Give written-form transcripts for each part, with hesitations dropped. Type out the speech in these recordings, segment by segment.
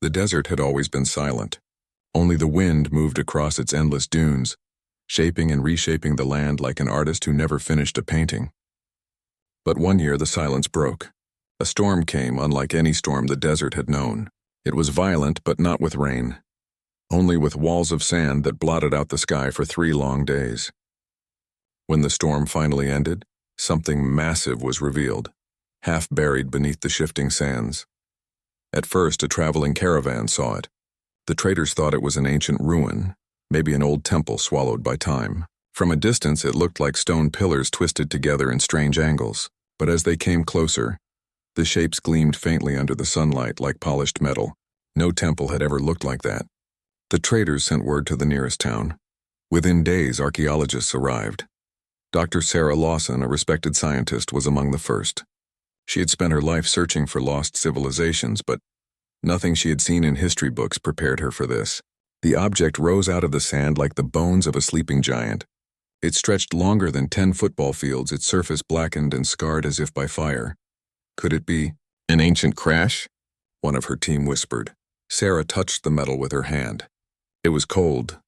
The desert had always been silent. Only the wind moved across its endless dunes, shaping and reshaping the land like an artist who never finished a painting. But one year the silence broke. A storm came unlike any storm the desert had known. It was violent, but not with rain. Only with walls of sand that blotted out the sky for 3 long days. When the storm finally ended, something massive was revealed, half buried beneath the shifting sands. At first, a traveling caravan saw it. The traders thought it was an ancient ruin, maybe an old temple swallowed by time. From a distance, it looked like stone pillars twisted together in strange angles, but as they came closer, the shapes gleamed faintly under the sunlight like polished metal. No temple had ever looked like that. The traders sent word to the nearest town. Within days, archaeologists arrived. Dr. Sarah Lawson, a respected scientist, was among the first. She had spent her life searching for lost civilizations, but nothing she had seen in history books prepared her for this. The object rose out of the sand like the bones of a sleeping giant. It stretched longer than 10 football fields, its surface blackened and scarred as if by fire. Could it be an ancient crash? One of her team whispered. Sarah touched the metal with her hand. It was cold,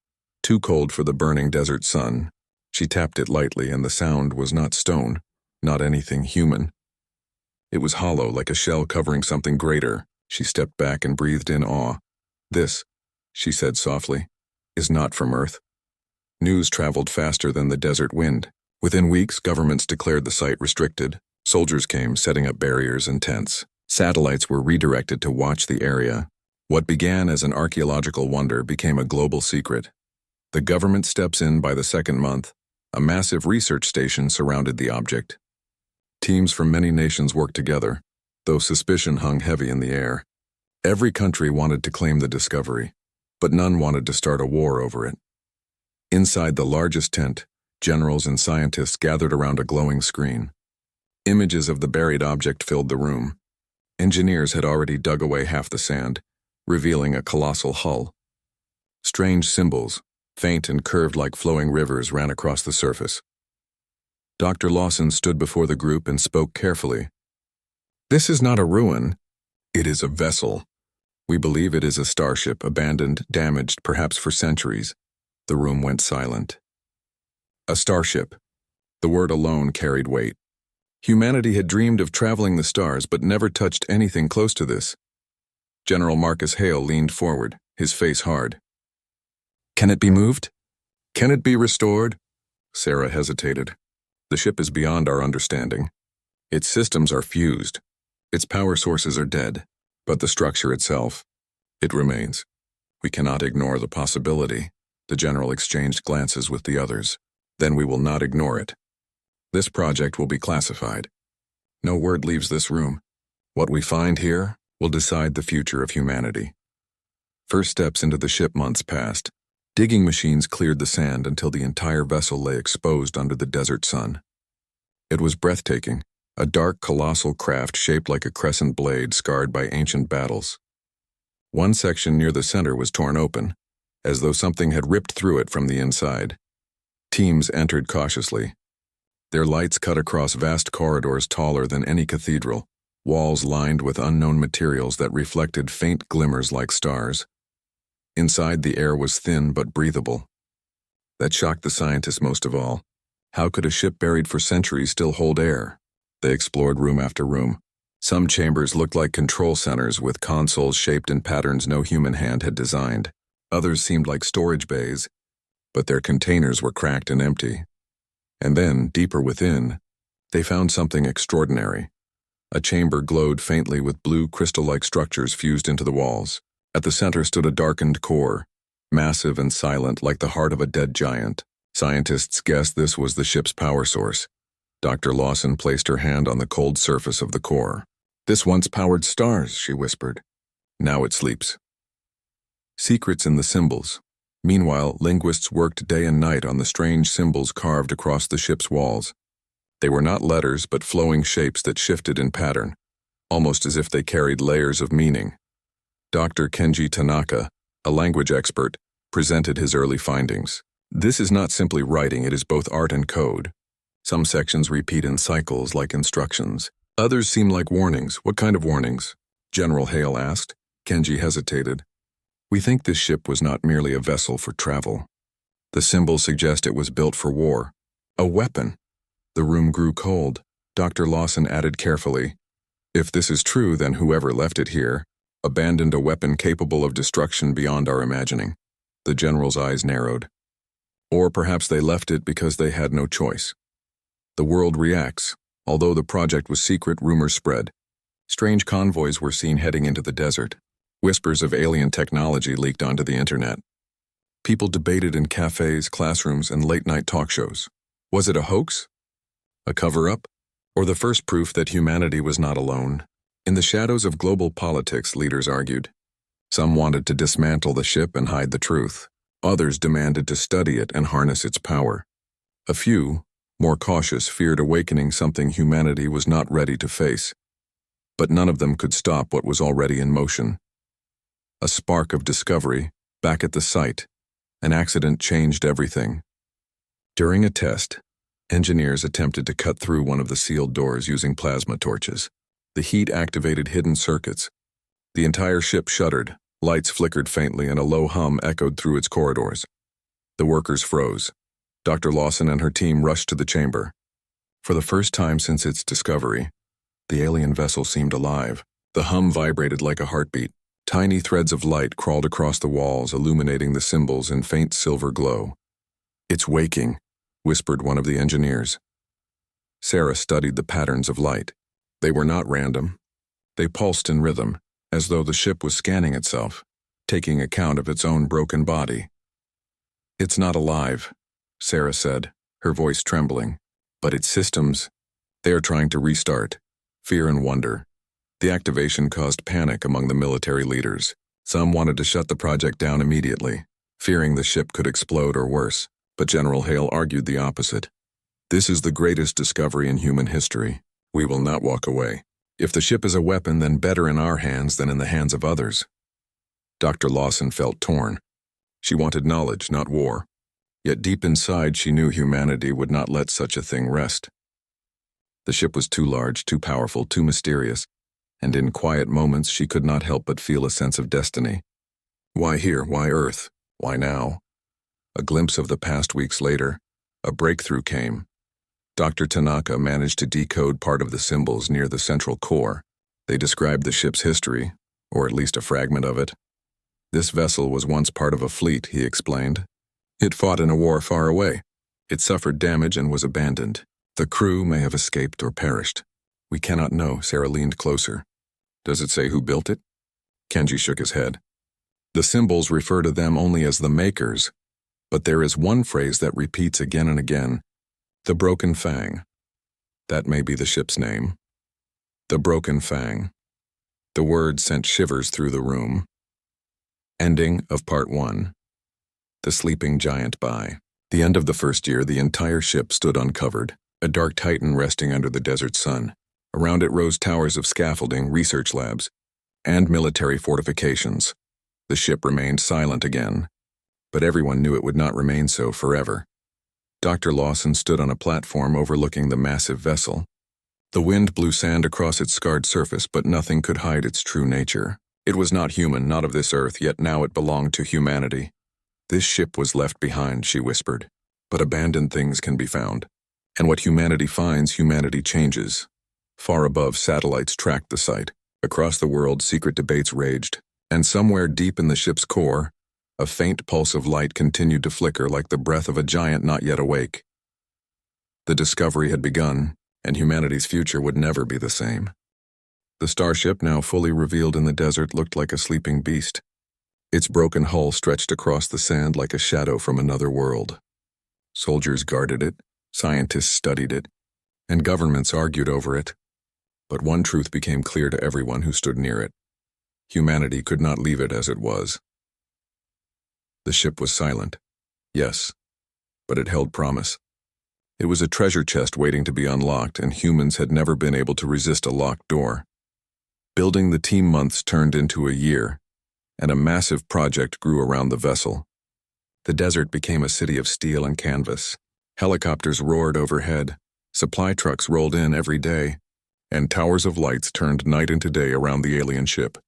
too cold for the burning desert sun. She tapped it lightly, and the sound was not stone, not anything human. It was hollow, like a shell covering something greater. She stepped back and breathed in awe. "This," she said softly, "is not from Earth." News traveled faster than the desert wind. Within weeks, governments declared the site restricted. Soldiers came, setting up barriers and tents. Satellites were redirected to watch the area. What began as an archaeological wonder became a global secret. The government steps in by the second month. A massive research station surrounded the object. Teams from many nations worked together, though suspicion hung heavy in the air. Every country wanted to claim the discovery, but none wanted to start a war over it. Inside the largest tent, generals and scientists gathered around a glowing screen. Images of the buried object filled the room. Engineers had already dug away half the sand, revealing a colossal hull. Strange symbols, faint and curved like flowing rivers, ran across the surface. Dr. Lawson stood before the group and spoke carefully. "This is not a ruin. It is a vessel. We believe it is a starship, abandoned, damaged, perhaps for centuries." The room went silent. A starship. The word alone carried weight. Humanity had dreamed of traveling the stars, but never touched anything close to this. General Marcus Hale leaned forward, his face hard. "Can it be moved? Can it be restored?" Sarah hesitated. "The ship is beyond our understanding. Its systems are fused. Its power sources are dead, but the structure itself, it remains. We cannot ignore the possibility." The general exchanged glances with the others. "Then we will not ignore it. This project will be classified. No word leaves this room. What we find here will decide the future of humanity." First steps into the ship months passed. Digging machines cleared the sand until the entire vessel lay exposed under the desert sun. It was breathtaking, a dark, colossal craft shaped like a crescent blade scarred by ancient battles. One section near the center was torn open, as though something had ripped through it from the inside. Teams entered cautiously. Their lights cut across vast corridors taller than any cathedral, walls lined with unknown materials that reflected faint glimmers like stars. Inside, the air was thin but breathable. That shocked the scientists most of all. How could a ship buried for centuries still hold air? They explored room after room. Some chambers looked like control centers with consoles shaped in patterns no human hand had designed. Others seemed like storage bays, but their containers were cracked and empty. And then, deeper within, they found something extraordinary. A chamber glowed faintly with blue crystal-like structures fused into the walls. At the center stood a darkened core, massive and silent like the heart of a dead giant. Scientists guessed this was the ship's power source. Dr. Lawson placed her hand on the cold surface of the core. "This once powered stars," she whispered. "Now it sleeps." Secrets in the symbols. Meanwhile, linguists worked day and night on the strange symbols carved across the ship's walls. They were not letters, but flowing shapes that shifted in pattern, almost as if they carried layers of meaning. Dr. Kenji Tanaka, a language expert, presented his early findings. "This is not simply writing, it is both art and code. Some sections repeat in cycles like instructions. Others seem like warnings." "What kind of warnings?" General Hale asked. Kenji hesitated. We think this ship was not merely a vessel for travel. The symbols suggest it was built for war. A weapon. The room grew cold. Dr. Lawson added carefully, if this is true, then whoever left it here abandoned a weapon capable of destruction beyond our imagining. The general's eyes narrowed. Or perhaps they left it because they had no choice. The world reacts. Although the project was secret, rumors spread. Strange convoys were seen heading into the desert. Whispers of alien technology leaked onto the internet. People debated in cafes, classrooms, and late-night talk shows. Was it a hoax? A cover-up? Or the first proof that humanity was not alone? In the shadows of global politics, leaders argued. Some wanted to dismantle the ship and hide the truth. Others demanded to study it and harness its power. A few, more cautious, feared awakening something humanity was not ready to face. But none of them could stop what was already in motion. A spark of discovery, back at the site. An accident changed everything. During a test, engineers attempted to cut through one of the sealed doors using plasma torches. The heat activated hidden circuits. The entire ship shuddered, lights flickered faintly, and a low hum echoed through its corridors. The workers froze. Dr. Lawson and her team rushed to the chamber. For the first time since its discovery, the alien vessel seemed alive. The hum vibrated like a heartbeat. Tiny threads of light crawled across the walls, illuminating the symbols in faint silver glow. It's waking, whispered one of the engineers. Sarah studied the patterns of light. They were not random. They pulsed in rhythm, as though the ship was scanning itself, taking account of its own broken body. It's not alive, Sarah said, her voice trembling. But its systems, they are trying to restart. Fear and wonder. The activation caused panic among the military leaders. Some wanted to shut the project down immediately, fearing the ship could explode or worse, but General Hale argued the opposite. This is the greatest discovery in human history. We will not walk away. If the ship is a weapon, then better in our hands than in the hands of others. Dr. Lawson felt torn. She wanted knowledge, not war. Yet deep inside she knew humanity would not let such a thing rest. The ship was too large, too powerful, too mysterious, and in quiet moments she could not help but feel a sense of destiny. Why here? Why Earth? Why now? A glimpse of the past weeks later, a breakthrough came. Dr. Tanaka managed to decode part of the symbols near the central core. They described the ship's history, or at least a fragment of it. This vessel was once part of a fleet, he explained. It fought in a war far away. It suffered damage and was abandoned. The crew may have escaped or perished. We cannot know. Sarah leaned closer. Does it say who built it? Kenji shook his head. The symbols refer to them only as the makers, but there is one phrase that repeats again and again. The Broken Fang. That may be the ship's name. The Broken Fang. The word sent shivers through the room. Ending of Part 1. The Sleeping Giant by. The end of the first year, the entire ship stood uncovered, a dark titan resting under the desert sun. Around it rose towers of scaffolding, research labs, and military fortifications. The ship remained silent again, but everyone knew it would not remain so forever. Dr. Lawson stood on a platform overlooking the massive vessel. The wind blew sand across its scarred surface, but nothing could hide its true nature. It was not human, not of this earth, yet now it belonged to humanity. This ship was left behind, she whispered, but abandoned things can be found. And what humanity finds, humanity changes. Far above, satellites tracked the site. Across the world, secret debates raged, and somewhere deep in the ship's core, a faint pulse of light continued to flicker like the breath of a giant not yet awake. The discovery had begun, and humanity's future would never be the same. The starship, now fully revealed in the desert, looked like a sleeping beast. Its broken hull stretched across the sand like a shadow from another world. Soldiers guarded it, scientists studied it, and governments argued over it. But one truth became clear to everyone who stood near it. Humanity could not leave it as it was. The ship was silent. Yes, but it held promise. It was a treasure chest waiting to be unlocked, and humans had never been able to resist a locked door. Building the team months turned into a year, and a massive project grew around the vessel. The desert became a city of steel and canvas. Helicopters roared overhead, supply trucks rolled in every day, and towers of lights turned night into day around the alien ship.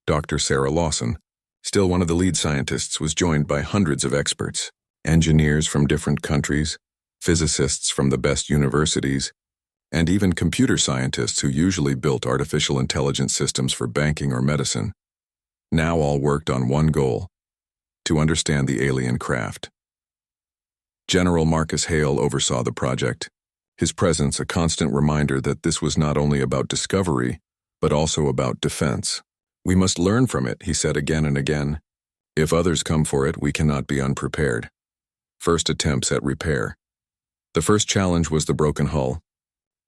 Dr. Sarah Lawson, still one of the lead scientists, was joined by hundreds of experts, engineers from different countries, physicists from the best universities, and even computer scientists who usually built artificial intelligence systems for banking or medicine. Now all worked on one goal: to understand the alien craft. General Marcus Hale oversaw the project, his presence a constant reminder that this was not only about discovery, but also about defense. "We must learn from it," he said again and again. "If others come for it, we cannot be unprepared." First attempts at repair. The first challenge was the broken hull.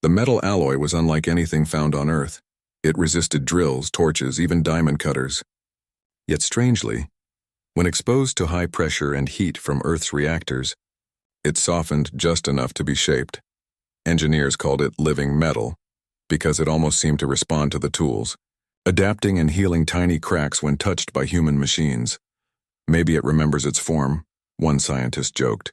The metal alloy was unlike anything found on Earth. It resisted drills, torches, even diamond cutters. Yet strangely, when exposed to high pressure and heat from Earth's reactors, it softened just enough to be shaped. Engineers called it living metal, because it almost seemed to respond to the tools, adapting and healing tiny cracks when touched by human machines. "Maybe it remembers its form," one scientist joked.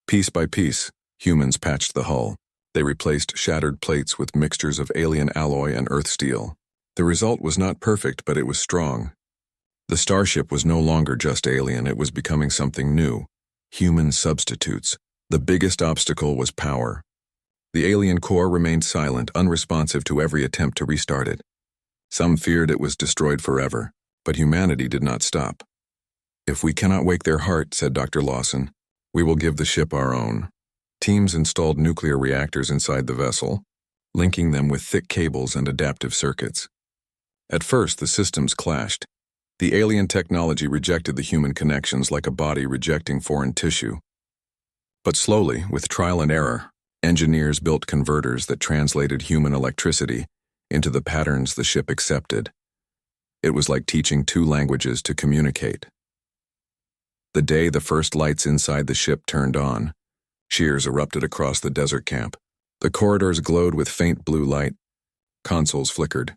Piece by piece, humans patched the hull. They replaced shattered plates with mixtures of alien alloy and Earth steel. The result was not perfect, but it was strong. The Starship was no longer just alien, it was becoming something new. Human substitutes. The biggest obstacle was power. The alien core remained silent, unresponsive to every attempt to restart it. Some feared it was destroyed forever, but humanity did not stop. "If we cannot wake their heart," said Dr. Lawson, "we will give the ship our own." Teams installed nuclear reactors inside the vessel, linking them with thick cables and adaptive circuits. At first, the systems clashed. The alien technology rejected the human connections like a body rejecting foreign tissue. But slowly, with trial and error, engineers built converters that translated human electricity into the patterns the ship accepted. It was like teaching two languages to communicate. The day the first lights inside the ship turned on, cheers erupted across the desert camp. The corridors glowed with faint blue light. Consoles flickered.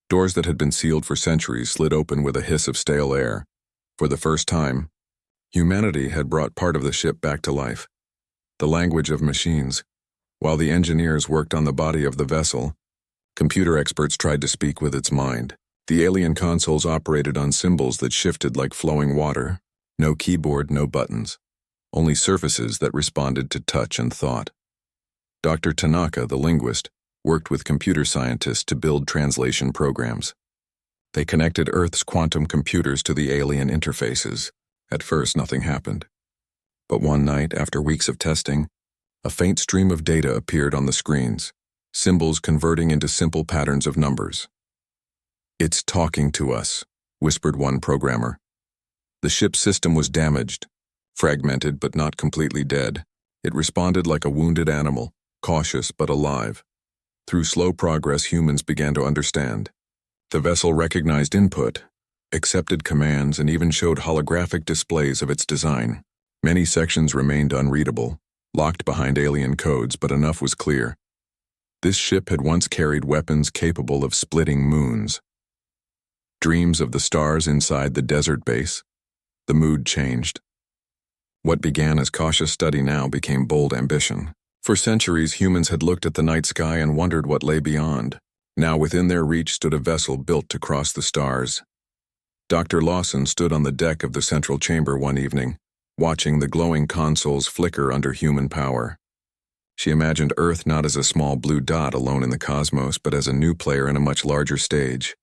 Doors that had been sealed for centuries slid open with a hiss of stale air. For the first time, humanity had brought part of the ship back to life. The language of machines. While the engineers worked on the body of the vessel, computer experts tried to speak with its mind. The alien consoles operated on symbols that shifted like flowing water. No keyboard, no buttons. Only surfaces that responded to touch and thought. Dr. Tanaka, the linguist, worked with computer scientists to build translation programs. They connected Earth's quantum computers to the alien interfaces. At first, nothing happened. But one night, after weeks of testing, a faint stream of data appeared on the screens, symbols converting into simple patterns of numbers. "It's talking to us," whispered one programmer. The ship's system was damaged, fragmented but not completely dead. It responded like a wounded animal, cautious but alive. Through slow progress, humans began to understand. The vessel recognized input, accepted commands, and even showed holographic displays of its design. Many sections remained unreadable, locked behind alien codes, but enough was clear. This ship had once carried weapons capable of splitting moons. Dreams of the stars inside the desert base. The mood changed. What began as cautious study now became bold ambition. For centuries, humans had looked at the night sky and wondered what lay beyond. Now within their reach stood a vessel built to cross the stars. Dr. Lawson stood on the deck of the central chamber one evening, watching the glowing consoles flicker under human power. She imagined Earth not as a small blue dot alone in the cosmos, but as a new player in a much larger stage.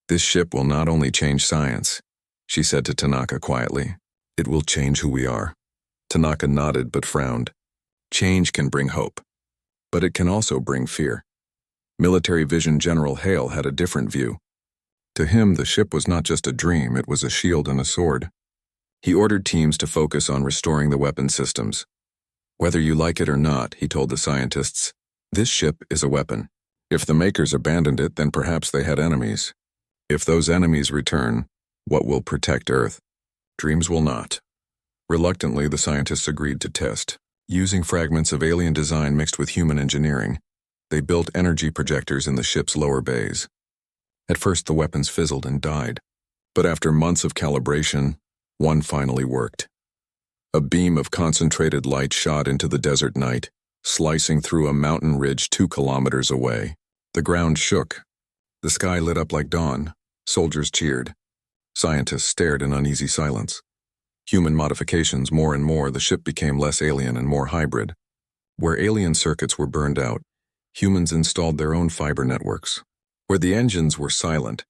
"This ship will not only change science," she said to Tanaka quietly. "It will change who we are." Tanaka nodded but frowned. Change can bring hope, but it can also bring fear. Military Vision General Hale had a different view. To him, the ship was not just a dream, it was a shield and a sword. He ordered teams to focus on restoring the weapon systems. "Whether you like it or not," he told the scientists, "this ship is a weapon. If the makers abandoned it, then perhaps they had enemies. If those enemies return, what will protect Earth? Dreams will not." Reluctantly, the scientists agreed to test. Using fragments of alien design mixed with human engineering, they built energy projectors in the ship's lower bays. At first, the weapons fizzled and died, but after months of calibration, one finally worked. A beam of concentrated light shot into the desert night, slicing through a mountain ridge 2 kilometers away. The ground shook. The sky lit up like dawn. Soldiers cheered. Scientists stared in uneasy silence. Human modifications, more and more, the ship became less alien and more hybrid. Where alien circuits were burned out, humans installed their own fiber networks. Where the engines were silent,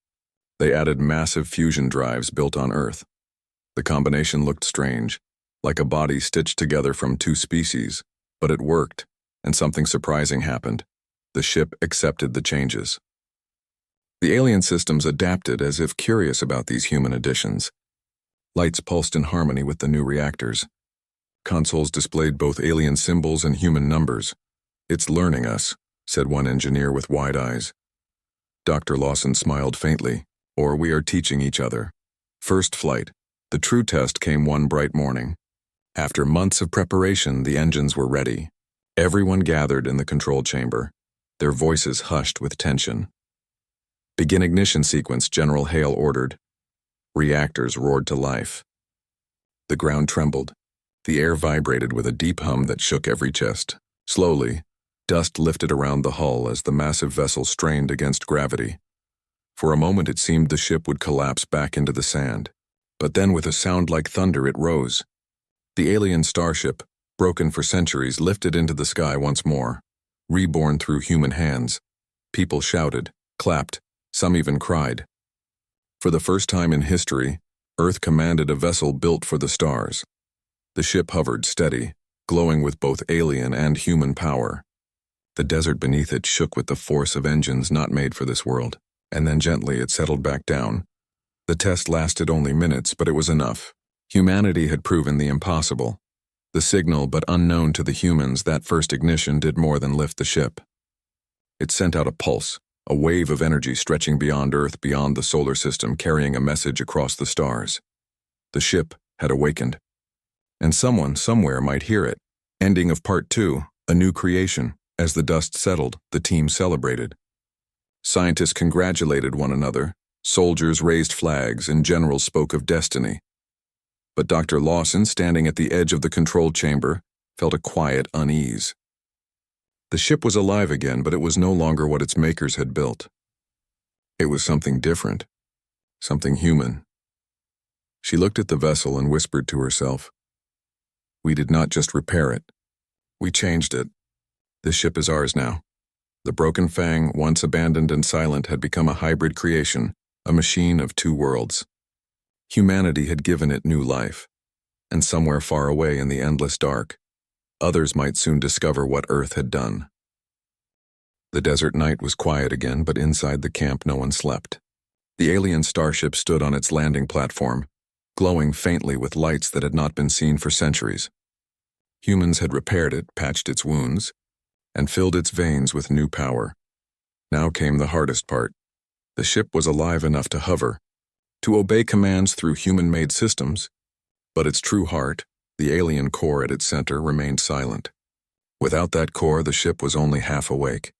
they added massive fusion drives built on Earth. The combination looked strange, like a body stitched together from two species, but it worked, and something surprising happened. The ship accepted the changes. The alien systems adapted as if curious about these human additions. Lights pulsed in harmony with the new reactors. Consoles displayed both alien symbols and human numbers. "It's learning us," said one engineer with wide eyes. Dr. Lawson smiled faintly. "Or we are teaching each other." First flight. The true test came one bright morning. After months of preparation, the engines were ready. Everyone gathered in the control chamber, their voices hushed with tension. "Begin ignition sequence," General Hale ordered. Reactors roared to life. The ground trembled. The air vibrated with a deep hum that shook every chest. Slowly, dust lifted around the hull as the massive vessel strained against gravity. For a moment it seemed the ship would collapse back into the sand. But then with a sound like thunder it rose. The alien starship, broken for centuries, lifted into the sky once more, reborn through human hands. People shouted, clapped, some even cried. For the first time in history, Earth commanded a vessel built for the stars. The ship hovered steady, glowing with both alien and human power. The desert beneath it shook with the force of engines not made for this world, and then gently it settled back down. The test lasted only minutes, but it was enough. Humanity had proven the impossible. The signal, but unknown to the humans, that first ignition did more than lift the ship. It sent out a pulse, a wave of energy stretching beyond Earth, beyond the solar system, carrying a message across the stars. The ship had awakened. And someone, somewhere, might hear it. Ending of Part 2, A New Creation. As the dust settled, the team celebrated. Scientists congratulated one another. Soldiers raised flags, and generals spoke of destiny. But Dr. Lawson, standing at the edge of the control chamber, felt a quiet unease. The ship was alive again, but it was no longer what its makers had built. It was something different, something human. She looked at the vessel and whispered to herself, "We did not just repair it. We changed it. This ship is ours now." The Broken Fang, once abandoned and silent, had become a hybrid creation, a machine of two worlds. Humanity had given it new life, and somewhere far away in the endless dark, others might soon discover what Earth had done. The desert night was quiet again, but inside the camp no one slept. The alien starship stood on its landing platform, glowing faintly with lights that had not been seen for centuries. Humans had repaired it, patched its wounds, and filled its veins with new power. Now came the hardest part. The ship was alive enough to hover, to obey commands through human-made systems, but its true heart, the alien core at its center, remained silent. Without that core, the ship was only half awake.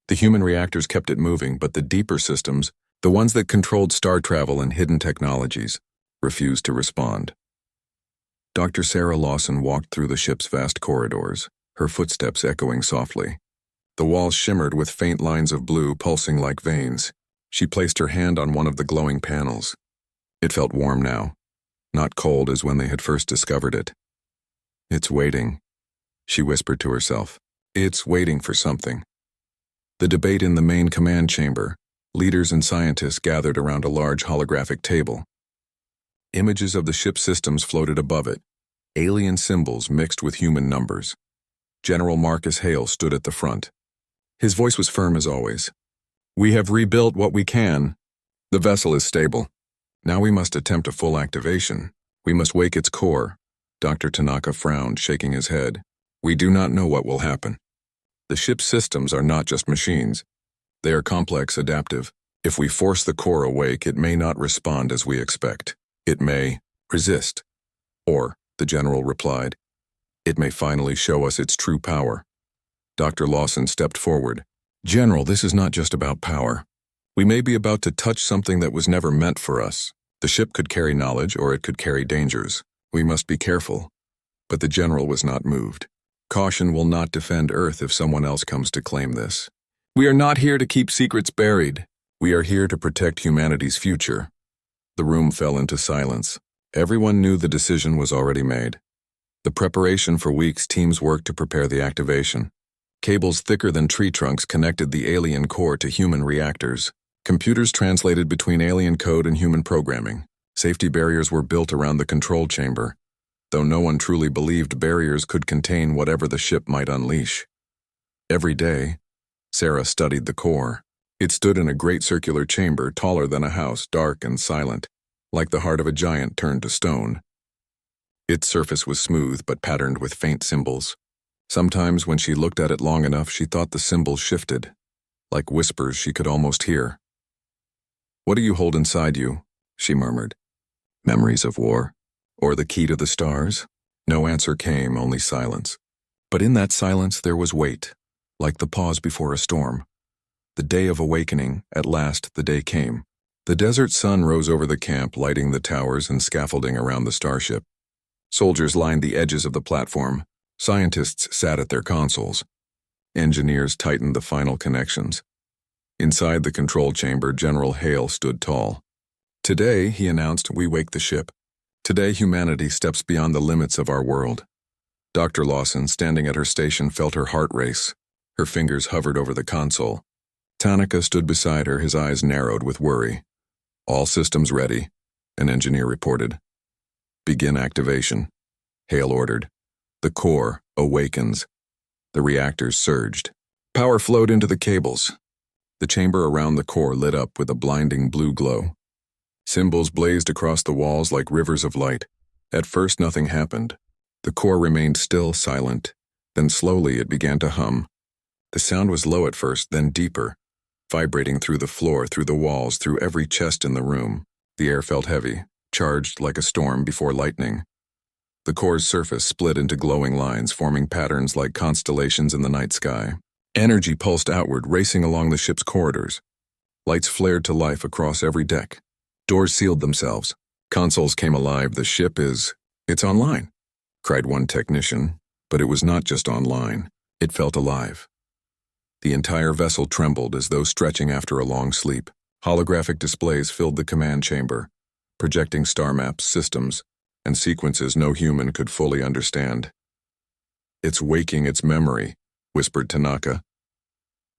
The human reactors kept it moving, but the deeper systems, the ones that controlled star travel and hidden technologies, refused to respond. Dr. Sarah Lawson walked through the ship's vast corridors, her footsteps echoing softly. The walls shimmered with faint lines of blue pulsing like veins. She placed her hand on one of the glowing panels. It felt warm now, not cold as when they had first discovered it. "It's waiting," she whispered to herself. "It's waiting for something." The debate in the main command chamber, leaders and scientists gathered around a large holographic table. Images of the ship's systems floated above it, alien symbols mixed with human numbers. General Marcus Hale stood at the front. His voice was firm as always. "We have rebuilt what we can. The vessel is stable. Now we must attempt a full activation. We must wake its core." Dr. Tanaka frowned, shaking his head. "We do not know what will happen. The ship's systems are not just machines. They are complex, adaptive. If we force the core awake, it may not respond as we expect. It may resist. Or," the general replied, "it may finally show us its true power." Dr. Lawson stepped forward. "General, this is not just about power. We may be about to touch something that was never meant for us. The ship could carry knowledge, or it could carry dangers. We must be careful." But the general was not moved. "Caution will not defend Earth if someone else comes to claim this. We are not here to keep secrets buried. We are here to protect humanity's future. The room fell into silence. Everyone knew the decision was already made. The preparation for weeks, teams worked to prepare the activation. Cables thicker than tree trunks connected the alien core to human reactors. Computers translated between alien code and human programming. Safety barriers were built around the control chamber, though no one truly believed barriers could contain whatever the ship might unleash. Every day, Sarah studied the core. It stood in a great circular chamber taller than a house, dark and silent, like the heart of a giant turned to stone. Its surface was smooth but patterned with faint symbols. Sometimes when she looked at it long enough, she thought the symbols shifted, like whispers she could almost hear. "What do you hold inside you?" she murmured. "Memories of war? Or the key to the stars?" No answer came, only silence. But in that silence there was weight, like the pause before a storm. The day of awakening, at last the day came. The desert sun rose over the camp, lighting the towers and scaffolding around the starship. Soldiers lined the edges of the platform. Scientists sat at their consoles. Engineers tightened the final connections. Inside the control chamber, General Hale stood tall. "Today," he announced, "we wake the ship. Today humanity steps beyond the limits of our world." Dr. Lawson, standing at her station, felt her heart race. Her fingers hovered over the console. Tanaka stood beside her, his eyes narrowed with worry. "All systems ready," an engineer reported. "Begin activation," Hale ordered. The core awakens. The reactors surged. Power flowed into the cables. The chamber around the core lit up with a blinding blue glow. Symbols blazed across the walls like rivers of light. At first nothing happened. The core remained still, silent. Then slowly it began to hum. The sound was low at first, then deeper, vibrating through the floor, through the walls, through every chest in the room. The air felt heavy, charged like a storm before lightning. The core's surface split into glowing lines, forming patterns like constellations in the night sky. Energy pulsed outward, racing along the ship's corridors. Lights flared to life across every deck. Doors sealed themselves. Consoles came alive. "It's online," cried one technician. But it was not just online. It felt alive. The entire vessel trembled as though stretching after a long sleep. Holographic displays filled the command chamber, projecting star maps, systems, and sequences no human could fully understand. "It's waking its memory," whispered Tanaka.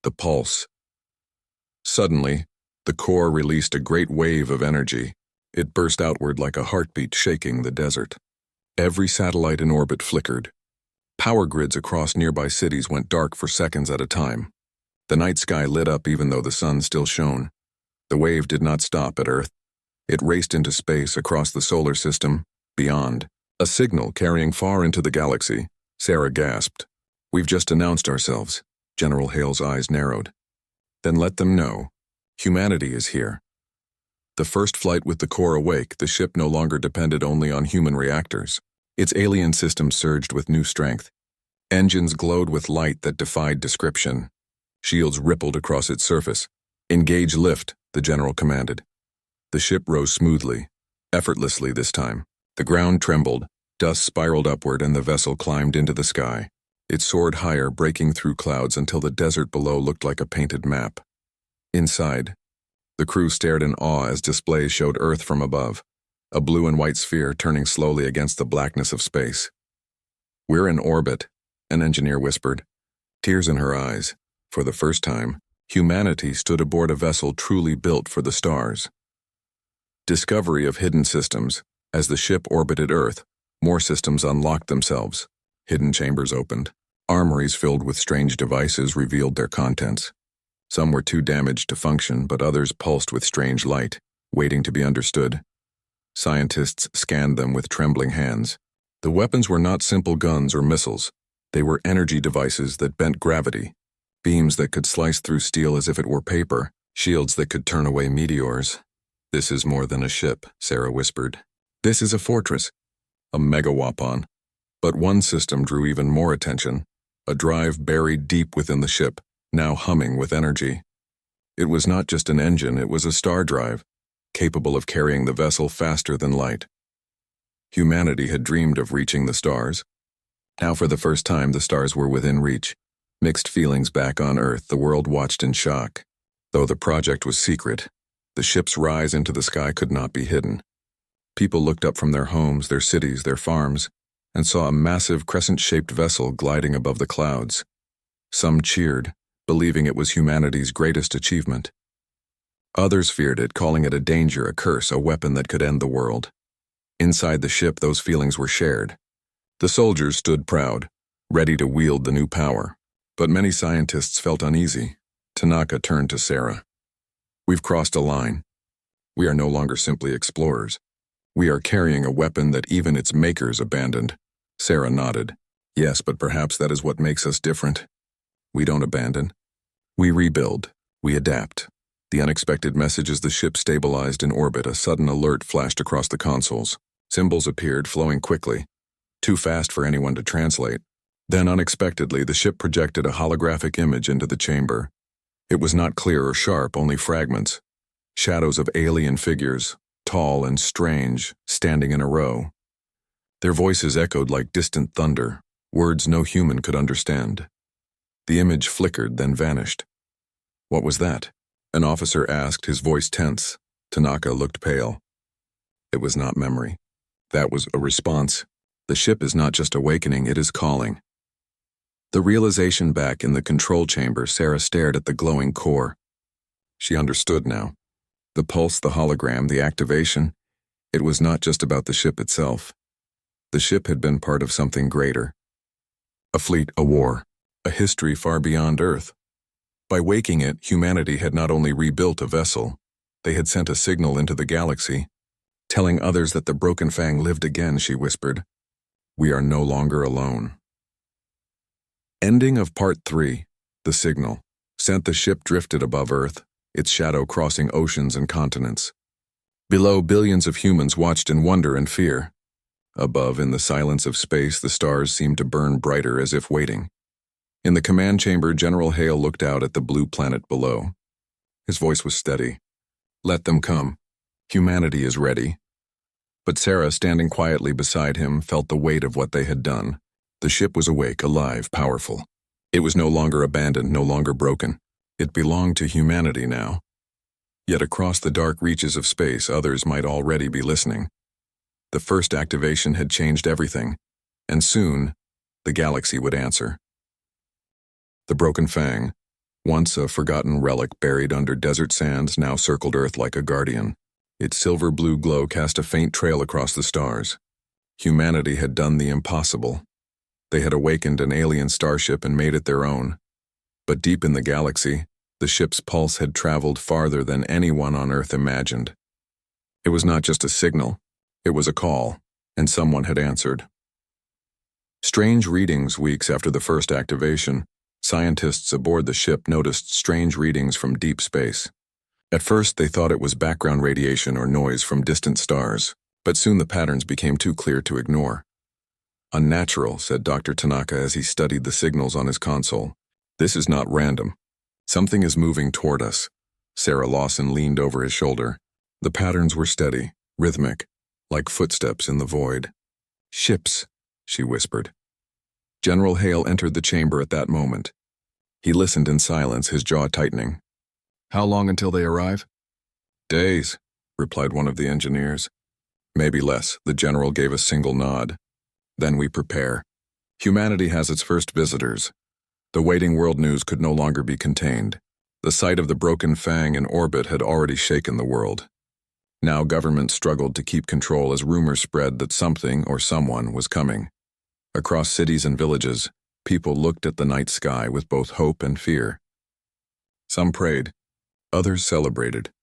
The pulse. Suddenly, the core released a great wave of energy. It burst outward like a heartbeat, shaking the desert. Every satellite in orbit flickered. Power grids across nearby cities went dark for seconds at a time. The night sky lit up even though the sun still shone. The wave did not stop at Earth. It raced into space, across the solar system, beyond. A signal carrying far into the galaxy. Sarah gasped. "We've just announced ourselves." General Hale's eyes narrowed. "Then let them know. Humanity is here." The first flight with the core awake, the ship no longer depended only on human reactors. Its alien system surged with new strength. Engines glowed with light that defied description. Shields rippled across its surface. "Engage lift," the general commanded. The ship rose smoothly, effortlessly this time. The ground trembled, dust spiraled upward, and the vessel climbed into the sky. It soared higher, breaking through clouds until the desert below looked like a painted map. Inside, the crew stared in awe as displays showed Earth from above, a blue and white sphere turning slowly against the blackness of space. "We're in orbit," an engineer whispered, tears in her eyes. For the first time, humanity stood aboard a vessel truly built for the stars. Discovery of hidden systems. As the ship orbited Earth, more systems unlocked themselves. Hidden chambers opened. Armories filled with strange devices revealed their contents. Some were too damaged to function, but others pulsed with strange light, waiting to be understood. Scientists scanned them with trembling hands. The weapons were not simple guns or missiles. They were energy devices that bent gravity, beams that could slice through steel as if it were paper, shields that could turn away meteors. "This is more than a ship," Sarah whispered. "This is a fortress, a megawapon." But one system drew even more attention, a drive buried deep within the ship, now humming with energy. It was not just an engine, it was a star drive, capable of carrying the vessel faster than light. Humanity had dreamed of reaching the stars. Now for the first time the stars were within reach. Mixed feelings back on Earth, the world watched in shock. Though the project was secret, the ship's rise into the sky could not be hidden. People looked up from their homes, their cities, their farms, and saw a massive crescent-shaped vessel gliding above the clouds. Some cheered, believing it was humanity's greatest achievement. Others feared it, calling it a danger, a curse, a weapon that could end the world. Inside the ship, those feelings were shared. The soldiers stood proud, ready to wield the new power. But many scientists felt uneasy. Tanaka turned to Sarah. "We've crossed a line. We are no longer simply explorers. We are carrying a weapon that even its makers abandoned." Sarah nodded. "Yes, but perhaps that is what makes us different. We don't abandon. We rebuild. We adapt." The unexpected message as the ship stabilized in orbit, a sudden alert flashed across the consoles. Symbols appeared, flowing quickly, too fast for anyone to translate. Then, unexpectedly, the ship projected a holographic image into the chamber. It was not clear or sharp, only fragments. Shadows of alien figures, tall and strange, standing in a row. Their voices echoed like distant thunder, words no human could understand. The image flickered, then vanished. "What was that?" An officer asked, his voice tense. Tanaka looked pale. It was not memory. That was a response. The ship is not just awakening, it is calling. The realization back in the control chamber, Sarah stared at the glowing core. She understood now. The pulse, the hologram, the activation, it was not just about the ship itself. The ship had been part of something greater. A fleet, a war, a history far beyond Earth. By waking it, humanity had not only rebuilt a vessel, they had sent a signal into the galaxy, telling others that the Broken Fang lived again, she whispered. "We are no longer alone." Ending of Part 3, The Signal, sent the ship drifted above Earth, its shadow crossing oceans and continents. Below, billions of humans watched in wonder and fear. Above, in the silence of space, the stars seemed to burn brighter as if waiting. In the command chamber, General Hale looked out at the blue planet below. His voice was steady. "Let them come. Humanity is ready." But Sarah, standing quietly beside him, felt the weight of what they had done. The ship was awake, alive, powerful. It was no longer abandoned, no longer broken. It belonged to humanity now. Yet across the dark reaches of space, others might already be listening. The first activation had changed everything, and soon, the galaxy would answer. The Broken Fang, once a forgotten relic buried under desert sands, now circled Earth like a guardian. Its silver-blue glow cast a faint trail across the stars. Humanity had done the impossible. They had awakened an alien starship and made it their own. But deep in the galaxy, the ship's pulse had traveled farther than anyone on Earth imagined. It was not just a signal, it was a call, and someone had answered. Strange readings weeks after the first activation. Scientists aboard the ship noticed strange readings from deep space. At first, they thought it was background radiation or noise from distant stars, but soon the patterns became too clear to ignore. "Unnatural," said Dr. Tanaka as he studied the signals on his console. "This is not random. Something is moving toward us." Sarah Lawson leaned over his shoulder. The patterns were steady, rhythmic, like footsteps in the void. "Ships," she whispered. General Hale entered the chamber at that moment. He listened in silence, his jaw tightening. "How long until they arrive?" "Days," replied one of the engineers. "Maybe less," the general gave a single nod. "Then we prepare. Humanity has its first visitors." The waiting world news could no longer be contained. The sight of the Broken Fang in orbit had already shaken the world. Now governments struggled to keep control as rumors spread that something or someone was coming. Across cities and villages, people looked at the night sky with both hope and fear. Some prayed, others celebrated,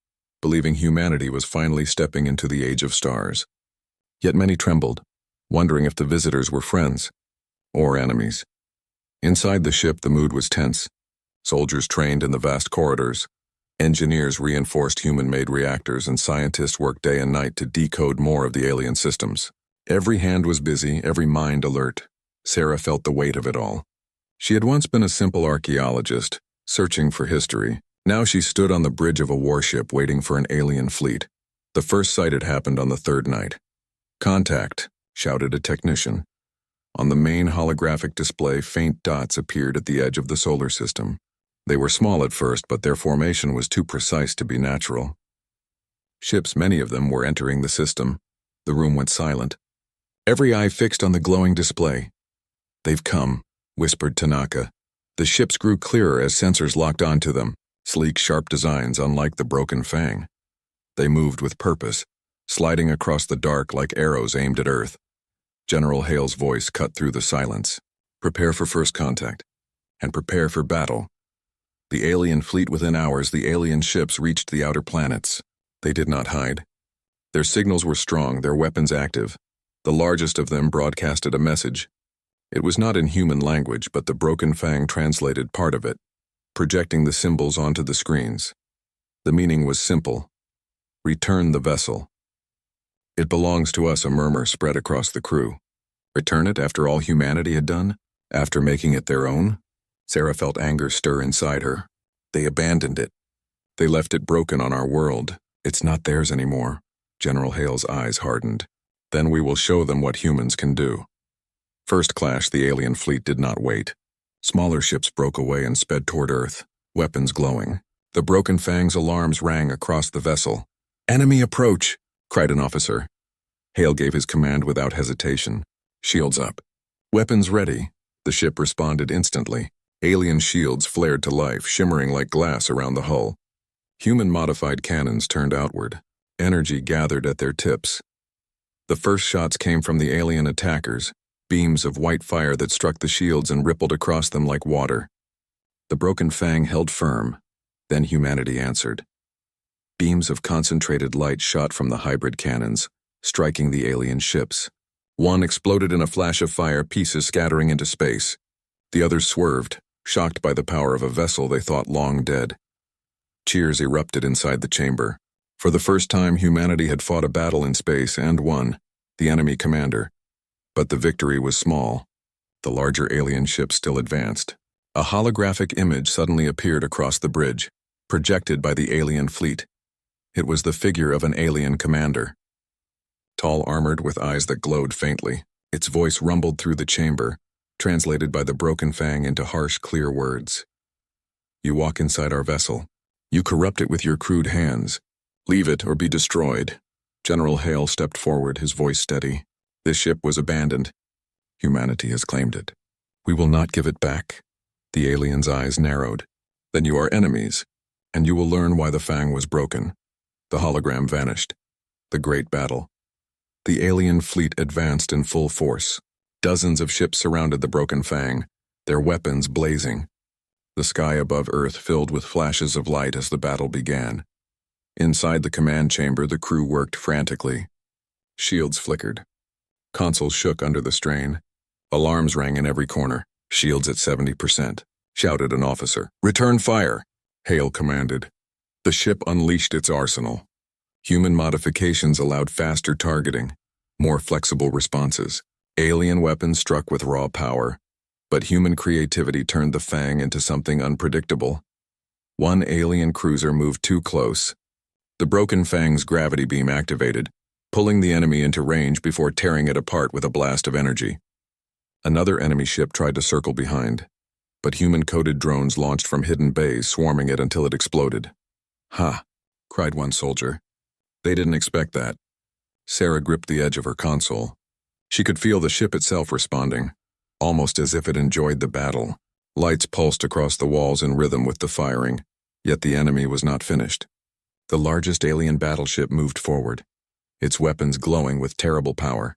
believing humanity was finally stepping into the age of stars. Yet many trembled, wondering if the visitors were friends or enemies. Inside the ship, the mood was tense. Soldiers trained in the vast corridors, engineers reinforced human-made reactors, and scientists worked day and night to decode more of the alien systems. Every hand was busy, every mind alert. Sarah felt the weight of it all. She had once been a simple archaeologist, searching for history. Now she stood on the bridge of a warship waiting for an alien fleet. The first sight had happened on the third night. "Contact," shouted a technician. On the main holographic display, faint dots appeared at the edge of the solar system. They were small at first, but their formation was too precise to be natural. Ships, many of them, were entering the system. The room went silent. Every eye fixed on the glowing display. "They've come," whispered Tanaka. The ships grew clearer as sensors locked onto them, sleek, sharp designs unlike the broken fang. They moved with purpose, sliding across the dark like arrows aimed at Earth. General Hale's voice cut through the silence. "Prepare for first contact, and prepare for battle." The alien fleet within hours, the alien ships reached the outer planets. They did not hide. Their signals were strong, their weapons active. The largest of them broadcasted a message. It was not in human language, but the broken fang translated part of it, projecting the symbols onto the screens. The meaning was simple. "Return the vessel." "It belongs to us," a murmur spread across the crew. Return it after all humanity had done? After making it their own? Sarah felt anger stir inside her. They abandoned it. They left it broken on our world. It's not theirs anymore. General Hale's eyes hardened. "Then we will show them what humans can do." First clash, the alien fleet did not wait. Smaller ships broke away and sped toward Earth, weapons glowing. The broken fang's alarms rang across the vessel. "Enemy approach!" cried an officer. Hale gave his command without hesitation. "Shields up." "Weapons ready." The ship responded instantly. Alien shields flared to life, shimmering like glass around the hull. Human-modified cannons turned outward. Energy gathered at their tips. The first shots came from the alien attackers, beams of white fire that struck the shields and rippled across them like water. The broken fang held firm. Then humanity answered. Beams of concentrated light shot from the hybrid cannons, striking the alien ships. One exploded in a flash of fire, pieces scattering into space. The others swerved, shocked by the power of a vessel they thought long dead. Cheers erupted inside the chamber. For the first time, humanity had fought a battle in space and won, the enemy commander. But the victory was small. The larger alien ship still advanced. A holographic image suddenly appeared across the bridge, projected by the alien fleet. It was the figure of an alien commander. Tall, armored, with eyes that glowed faintly, its voice rumbled through the chamber, translated by the broken fang into harsh, clear words. "You walk inside our vessel. You corrupt it with your crude hands. Leave it or be destroyed." General Hale stepped forward, his voice steady. "This ship was abandoned. Humanity has claimed it. We will not give it back." The alien's eyes narrowed. "Then you are enemies, and you will learn why the fang was broken." The hologram vanished. The great battle. The alien fleet advanced in full force. Dozens of ships surrounded the broken fang, their weapons blazing. The sky above Earth filled with flashes of light as the battle began. Inside the command chamber, the crew worked frantically. Shields flickered. Consoles shook under the strain. Alarms rang in every corner. "Shields at 70%, shouted an officer. "Return fire," Hale commanded. The ship unleashed its arsenal. Human modifications allowed faster targeting, more flexible responses. Alien weapons struck with raw power, but human creativity turned the fang into something unpredictable. One alien cruiser moved too close. The broken fang's gravity beam activated, pulling the enemy into range before tearing it apart with a blast of energy. Another enemy ship tried to circle behind, but human-coded drones launched from hidden bays, swarming it until it exploded. "Ha!" cried one soldier. They didn't expect that. Sarah gripped the edge of her console. She could feel the ship itself responding, almost as if it enjoyed the battle. Lights pulsed across the walls in rhythm with the firing, yet the enemy was not finished. The largest alien battleship moved forward, its weapons glowing with terrible power.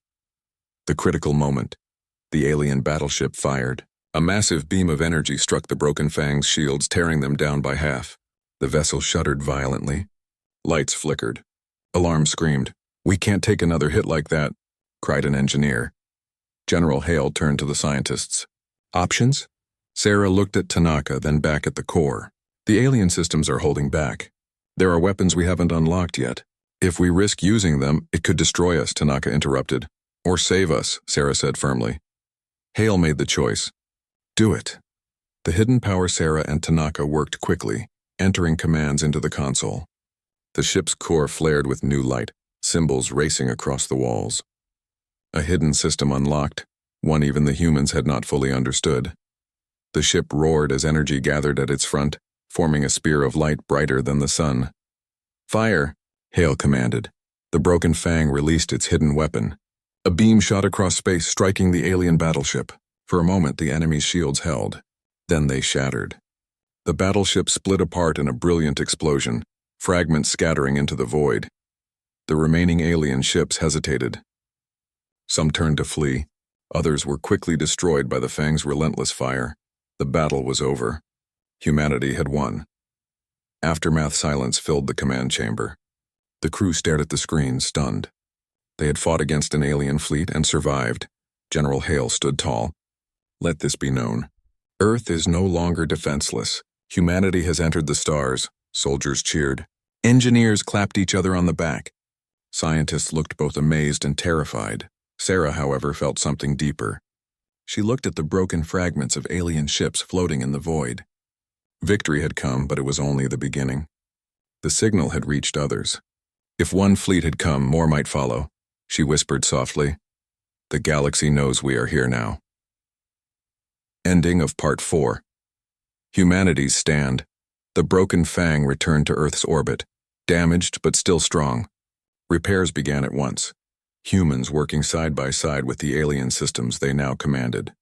The critical moment. The alien battleship fired. A massive beam of energy struck the broken fang's shields, tearing them down by half. The vessel shuddered violently. Lights flickered. Alarm screamed. "We can't take another hit like that," cried an engineer. General Hale turned to the scientists. "Options?" Sarah looked at Tanaka, then back at the core. "The alien systems are holding back. There are weapons we haven't unlocked yet. If we risk using them, it could destroy us," Tanaka interrupted. "Or save us," Sarah said firmly. Hale made the choice. "Do it." The hidden power Sarah and Tanaka worked quickly, entering commands into the console. The ship's core flared with new light, symbols racing across the walls. A hidden system unlocked, one even the humans had not fully understood. The ship roared as energy gathered at its front, forming a spear of light brighter than the sun. "Fire!" Hale commanded. The broken fang released its hidden weapon. A beam shot across space, striking the alien battleship. For a moment, the enemy's shields held. Then they shattered. The battleship split apart in a brilliant explosion, fragments scattering into the void. The remaining alien ships hesitated. Some turned to flee. Others were quickly destroyed by the Fang's relentless fire. The battle was over. Humanity had won. Aftermath silence filled the command chamber. The crew stared at the screen, stunned. They had fought against an alien fleet and survived. General Hale stood tall. "Let this be known. Earth is no longer defenseless. Humanity has entered the stars." Soldiers cheered. Engineers clapped each other on the back. Scientists looked both amazed and terrified. Sarah, however, felt something deeper. She looked at the broken fragments of alien ships floating in the void. Victory had come, but it was only the beginning. The signal had reached others. If one fleet had come, more might follow. She whispered softly. "The galaxy knows we are here now." Ending of Part 4. Humanity's stand. The broken Fang returned to Earth's orbit, damaged but still strong. Repairs began at once. Humans working side by side with the alien systems they now commanded.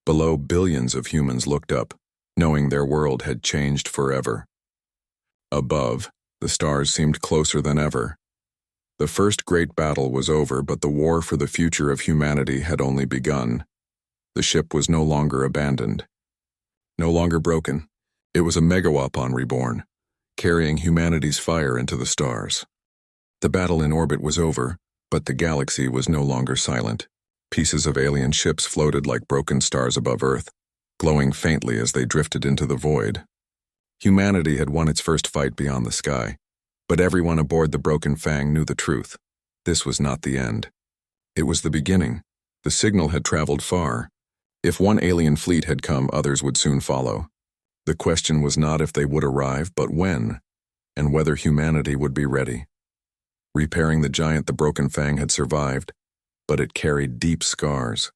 Below, billions of humans looked up, knowing their world had changed forever. Above, the stars seemed closer than ever. The first great battle was over, but the war for the future of humanity had only begun. The ship was no longer abandoned. No longer broken. It was a Megawapon reborn, carrying humanity's fire into the stars. The battle in orbit was over, but the galaxy was no longer silent. Pieces of alien ships floated like broken stars above Earth, glowing faintly as they drifted into the void. Humanity had won its first fight beyond the sky, but everyone aboard the broken Fang knew the truth. This was not the end. It was the beginning. The signal had traveled far. If one alien fleet had come, others would soon follow. The question was not if they would arrive, but when, and whether humanity would be ready. Repairing the giant, the broken Fang had survived, but it carried deep scars.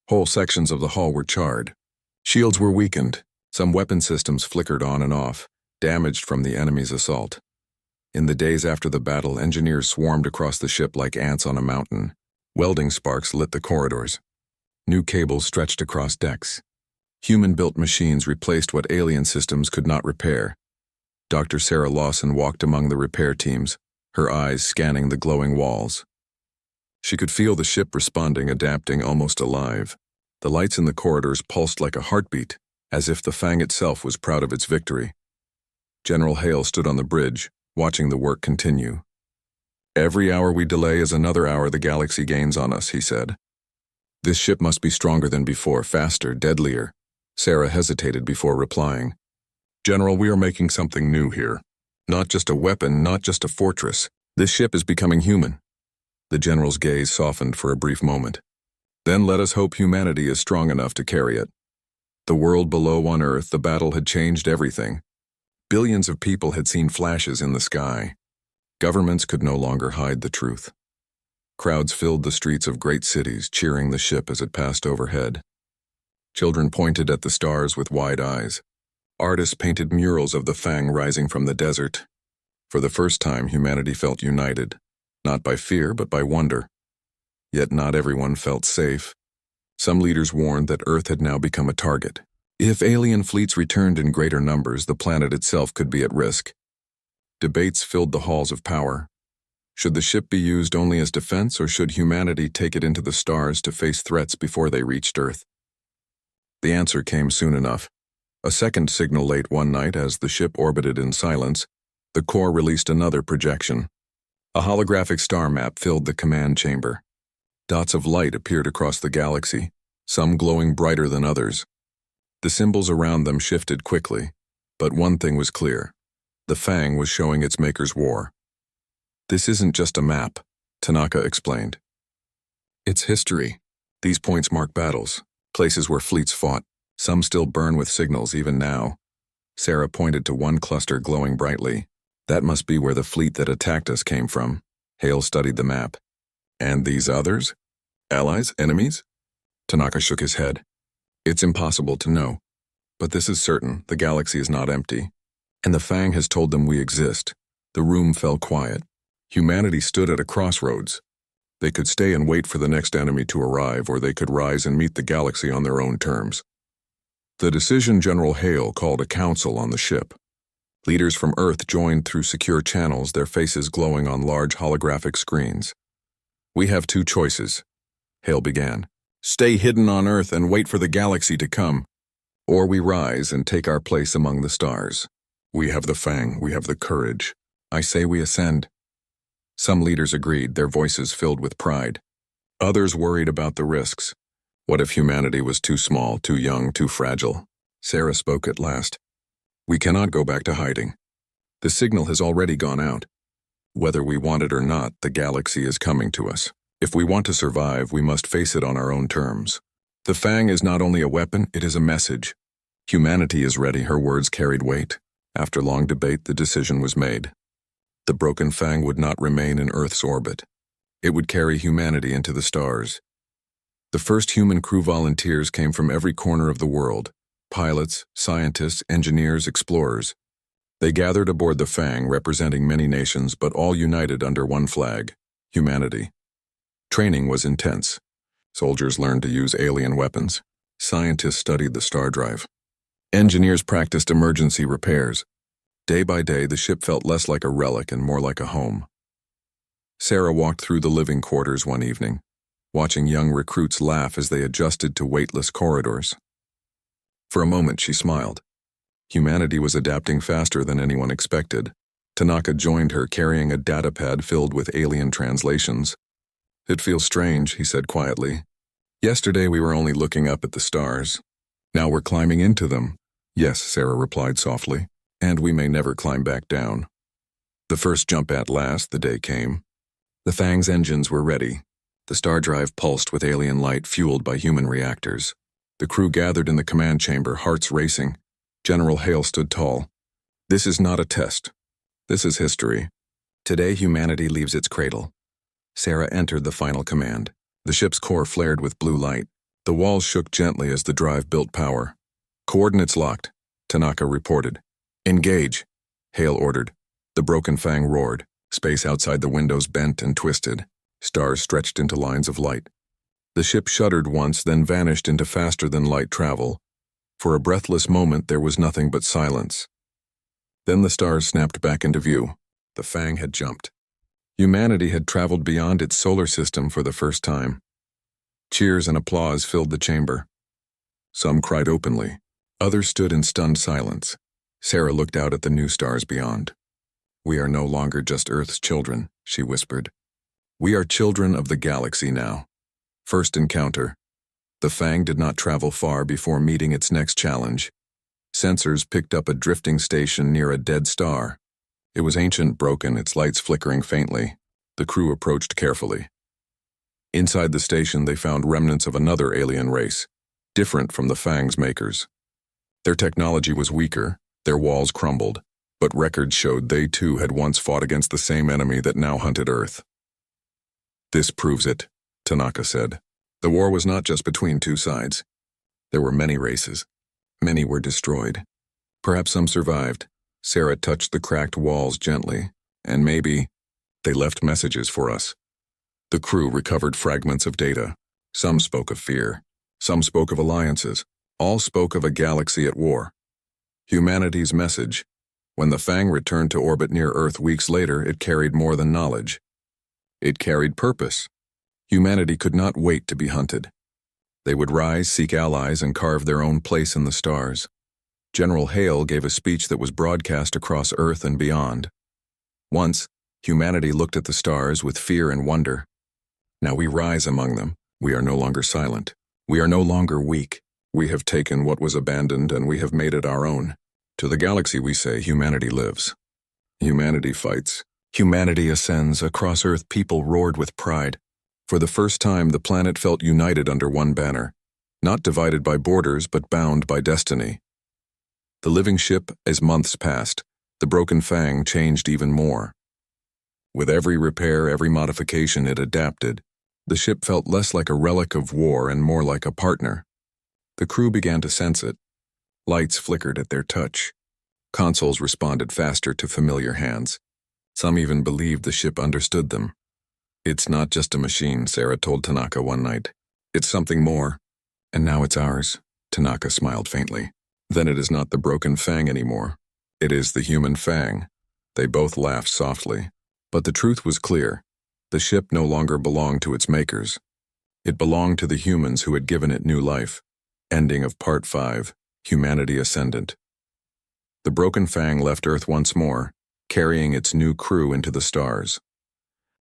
Whole sections of the hull were charred. Shields were weakened. Some weapon systems flickered on and off, damaged from the enemy's assault. In the days after the battle, engineers swarmed across the ship like ants on a mountain. Welding sparks lit the corridors. New cables stretched across decks. Human-built machines replaced what alien systems could not repair. Dr. Sarah Lawson walked among the repair teams, her eyes scanning the glowing walls. She could feel the ship responding, adapting, almost alive. The lights in the corridors pulsed like a heartbeat, as if the Fang itself was proud of its victory. General Hale stood on the bridge, watching the work continue. "Every hour we delay is another hour the galaxy gains on us," he said. "This ship must be stronger than before, faster, deadlier." Sarah hesitated before replying. "General, we are making something new here. Not just a weapon, not just a fortress. This ship is becoming human." The general's gaze softened for a brief moment. "Then let us hope humanity is strong enough to carry it." The world below on Earth, the battle had changed everything. Billions of people had seen flashes in the sky. Governments could no longer hide the truth. Crowds filled the streets of great cities, cheering the ship as it passed overhead. Children pointed at the stars with wide eyes. Artists painted murals of the Fang rising from the desert. For the first time, humanity felt united, not by fear but by wonder. Yet not everyone felt safe. Some leaders warned that Earth had now become a target. If alien fleets returned in greater numbers, the planet itself could be at risk. Debates filled the halls of power. Should the ship be used only as defense, or should humanity take it into the stars to face threats before they reached Earth? The answer came soon enough. A second signal late one night, as the ship orbited in silence, the Corps released another projection. A holographic star map filled the command chamber. Dots of light appeared across the galaxy, some glowing brighter than others. The symbols around them shifted quickly, but one thing was clear. The Fang was showing its maker's war. "This isn't just a map," Tanaka explained. "It's history. These points mark battles, places where fleets fought. Some still burn with signals even now." Sarah pointed to one cluster glowing brightly. "That must be where the fleet that attacked us came from." Hale studied the map. "And these others? Allies? Enemies?" Tanaka shook his head. It's impossible to know. But this is certain, the galaxy is not empty. And the Fang has told them we exist. The room fell quiet. Humanity stood at a crossroads. They could stay and wait for the next enemy to arrive, or they could rise and meet the galaxy on their own terms. The decision General Hale called a council on the ship. Leaders from Earth joined through secure channels, their faces glowing on large holographic screens. We have two choices, Hale began. Stay hidden on Earth and wait for the galaxy to come. Or we rise and take our place among the stars. We have the Fang, we have the courage. I say we ascend. Some leaders agreed, their voices filled with pride. Others worried about the risks. What if humanity was too small, too young, too fragile? Sarah spoke at last. We cannot go back to hiding. The signal has already gone out. Whether we want it or not, the galaxy is coming to us. If we want to survive, we must face it on our own terms. The Fang is not only a weapon, it is a message. Humanity is ready, her words carried weight. After long debate, the decision was made. The broken Fang would not remain in Earth's orbit. It would carry humanity into the stars. The first human crew volunteers came from every corner of the world. Pilots, scientists, engineers, explorers. They gathered aboard the Fang, representing many nations, but all united under one flag, humanity. Training was intense. Soldiers learned to use alien weapons. Scientists studied the star drive. Engineers practiced emergency repairs. Day by day, the ship felt less like a relic and more like a home. Sarah walked through the living quarters one evening, watching young recruits laugh as they adjusted to weightless corridors. For a moment, she smiled. Humanity was adapting faster than anyone expected. Tanaka joined her, carrying a datapad filled with alien translations. It feels strange, he said quietly. Yesterday we were only looking up at the stars. Now we're climbing into them. Yes, Sarah replied softly, and we may never climb back down. The first jump at last, the day came. The Fang's engines were ready. The star drive pulsed with alien light fueled by human reactors. The crew gathered in the command chamber, hearts racing. General Hale stood tall. This is not a test. This is history. Today humanity leaves its cradle. Sarah entered the final command. The ship's core flared with blue light. The walls shook gently as the drive built power. Coordinates locked, Tanaka reported. Engage, Hale ordered. The broken Fang roared. Space outside the windows bent and twisted. Stars stretched into lines of light. The ship shuddered once, then vanished into faster-than-light travel. For a breathless moment, there was nothing but silence. Then the stars snapped back into view. The Fang had jumped. Humanity had traveled beyond its solar system for the first time. Cheers and applause filled the chamber. Some cried openly. Others stood in stunned silence. Sarah looked out at the new stars beyond. We are no longer just Earth's children, she whispered. We are children of the galaxy now. First encounter. The Fang did not travel far before meeting its next challenge. Sensors picked up a drifting station near a dead star. It was ancient, broken, its lights flickering faintly. The crew approached carefully. Inside the station, they found remnants of another alien race, different from the Fang's makers. Their technology was weaker, their walls crumbled, but records showed they too had once fought against the same enemy that now hunted Earth. This proves it, Tanaka said. The war was not just between two sides. There were many races. Many were destroyed. Perhaps some survived. Sarah touched the cracked walls gently, and maybe they left messages for us. The crew recovered fragments of data. Some spoke of fear. Some spoke of alliances. All spoke of a galaxy at war. Humanity's message. When the Fang returned to orbit near Earth weeks later, it carried more than knowledge. It carried purpose. Humanity could not wait to be hunted. They would rise, seek allies, and carve their own place in the stars. General Hale gave a speech that was broadcast across Earth and beyond. Once, humanity looked at the stars with fear and wonder. Now we rise among them. We are no longer silent. We are no longer weak. We have taken what was abandoned and we have made it our own. To the galaxy we say, humanity lives. Humanity fights. Humanity ascends. Across Earth, people roared with pride. For the first time, the planet felt united under one banner, not divided by borders but bound by destiny. The living ship, as months passed, the broken Fang changed even more. With every repair, every modification, it adapted. The ship felt less like a relic of war and more like a partner. The crew began to sense it. Lights flickered at their touch. Consoles responded faster to familiar hands. Some even believed the ship understood them. "It's not just a machine," Sarah told Tanaka one night. "It's something more. And now it's ours." Tanaka smiled faintly. "Then it is not the broken fang anymore. It is the human fang." They both laughed softly. But the truth was clear. The ship no longer belonged to its makers. It belonged to the humans who had given it new life. Ending of Part 5, Humanity Ascendant. The broken fang left Earth once more, carrying its new crew into the stars.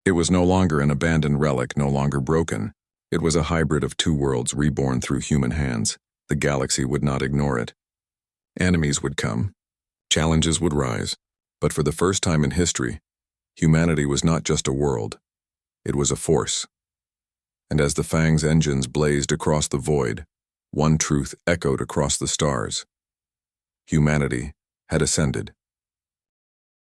It was no longer an abandoned relic, no longer broken. It was a hybrid of two worlds reborn through human hands. The galaxy would not ignore it. Enemies would come. Challenges would rise. But for the first time in history, humanity was not just a world. It was a force. And as the Fang's engines blazed across the void, one truth echoed across the stars. Humanity had ascended.